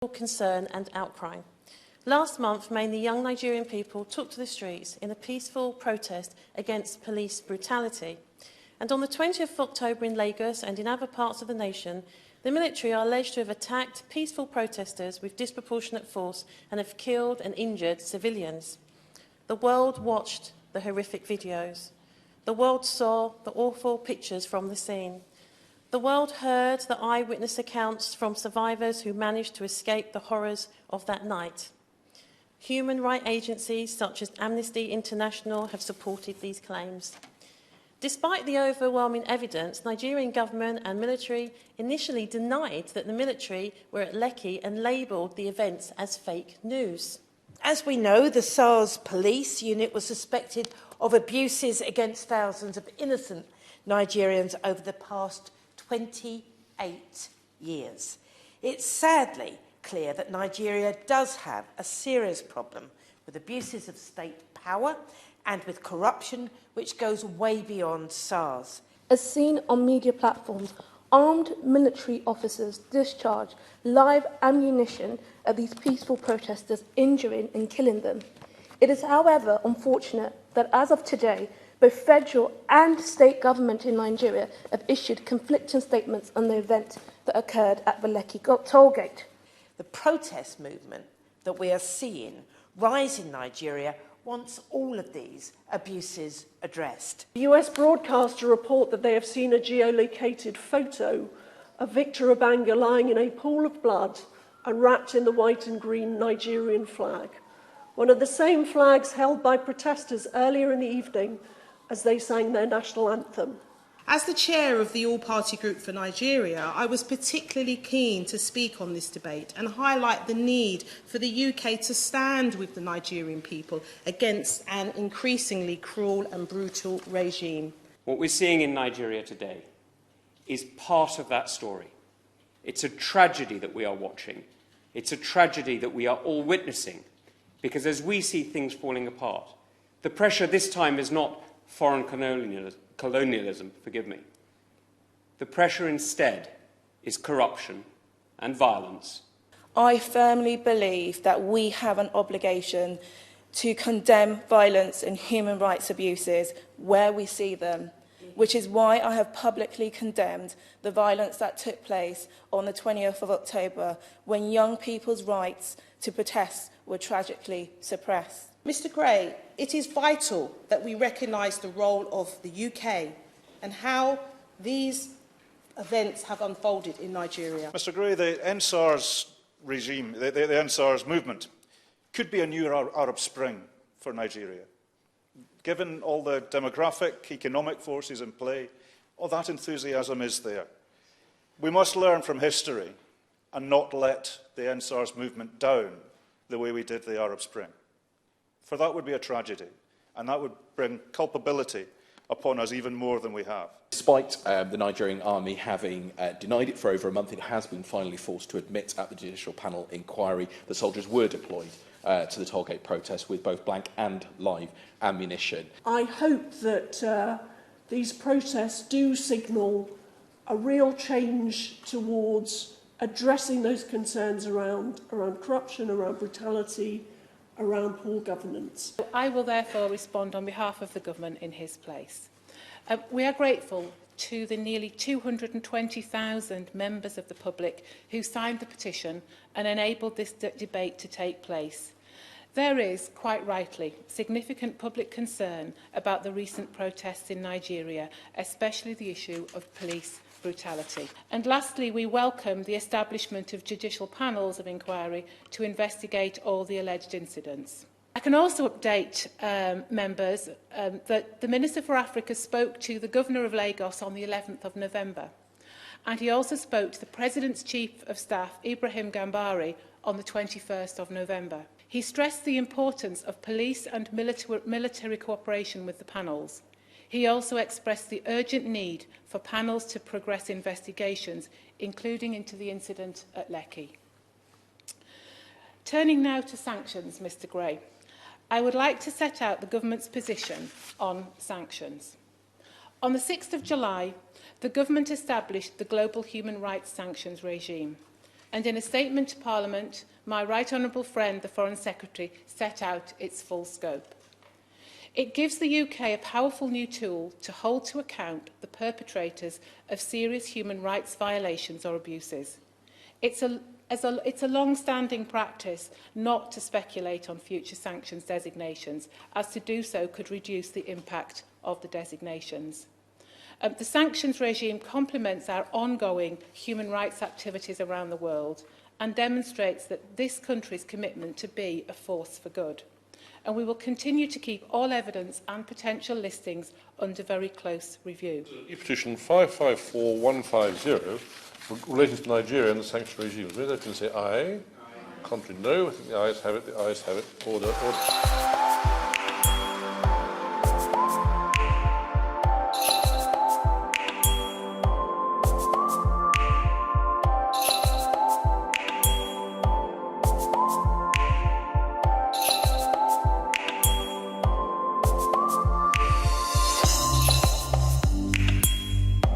concern and outcry. Last month, mainly young Nigerian people took to the streets in a peaceful protest against police brutality. And on the 20th of October in Lagos and in other parts of the nation, the military are alleged to have attacked peaceful protesters with disproportionate force and have killed and injured civilians. The world watched the horrific videos. The world saw the awful pictures from the scene. The world heard the eyewitness accounts from survivors who managed to escape the horrors of that night. Human rights agencies such as Amnesty International have supported these claims. Despite the overwhelming evidence, Nigerian government and military initially denied that the military were at Lekki and labelled the events as fake news. As we know, the SARS police unit was suspected of abuses against thousands of innocent Nigerians over the past 28 years. It's sadly clear that Nigeria does have a serious problem with abuses of state power and with corruption which goes way beyond SARS. As seen on media platforms, armed military officers discharge live ammunition at these peaceful protesters, injuring and killing them. It is, however, unfortunate that as of today, both federal and state government in Nigeria have issued conflicting statements on the event that occurred at the Lekki tollgate. The protest movement that we are seeing rise in Nigeria wants all of these abuses addressed. The US broadcaster report that they have seen a geolocated photo of Victor Obanga lying in a pool of blood and wrapped in the white and green Nigerian flag, one of the same flags held by protesters earlier in the evening as they sang their national anthem. As the chair of the All-Party Group for Nigeria, I was particularly keen to speak on this debate and highlight the need for the UK to stand with the Nigerian people against an increasingly cruel and brutal regime. What we're seeing in Nigeria today is part of that story. It's a tragedy that we are watching. It's a tragedy that we are all witnessing, because as we see things falling apart, the pressure this time is not foreign colonialism, forgive me. The pressure instead is corruption and violence. I firmly believe that we have an obligation to condemn violence and human rights abuses where we see them, which is why I have publicly condemned the violence that took place on the 20th of October when young people's rights to protest were tragically suppressed. Mr Gray, it is vital that we recognise the role of the UK and how these events have unfolded in Nigeria. Mr Gray, the NSARS regime, the NSARS movement, could be a new Arab Spring for Nigeria. Given all the demographic, economic forces in play, all that enthusiasm is there. We must learn from history and not let the NSARS movement down the way we did the Arab Spring. For that would be a tragedy, and that would bring culpability upon us even more than we have. Despite the Nigerian army having denied it for over a month, it has been finally forced to admit at the judicial panel inquiry that soldiers were deployed to the tollgate protest with both blank and live ammunition. I hope that these protests do signal a real change towards addressing those concerns around corruption, around brutality, around poor governance. I will therefore respond on behalf of the government in his place. We are grateful to the nearly 220,000 members of the public who signed the petition and enabled this debate to take place. There is, quite rightly, significant public concern about the recent protests in Nigeria, especially the issue of police brutality. And lastly, we welcome the establishment of judicial panels of inquiry to investigate all the alleged incidents. I can also update members that the Minister for Africa spoke to the Governor of Lagos on the 11th of November, and he also spoke to the President's Chief of Staff, Ibrahim Gambari, on the 21st of November. He stressed the importance of police and military cooperation with the panels. He also expressed the urgent need for panels to progress investigations, including into the incident at Lekki. Turning now to sanctions, Mr Gray, I would like to set out the government's position on sanctions. On the 6th of July, the government established the global human rights sanctions regime. And in a statement to Parliament, my right honourable friend, the Foreign Secretary, set out its full scope. It gives the UK a powerful new tool to hold to account the perpetrators of serious human rights violations or abuses. It's a long-standing practice not to speculate on future sanctions designations, as to do so could reduce the impact of the designations. The sanctions regime complements our ongoing human rights activities around the world and demonstrates that this country's commitment to be a force for good. And we will continue to keep all evidence and potential listings under very close review. Petition 554150 relating to Nigeria and the sanction regime. Those can say aye. Contrary, no. I think the ayes have it. The ayes have it. Order.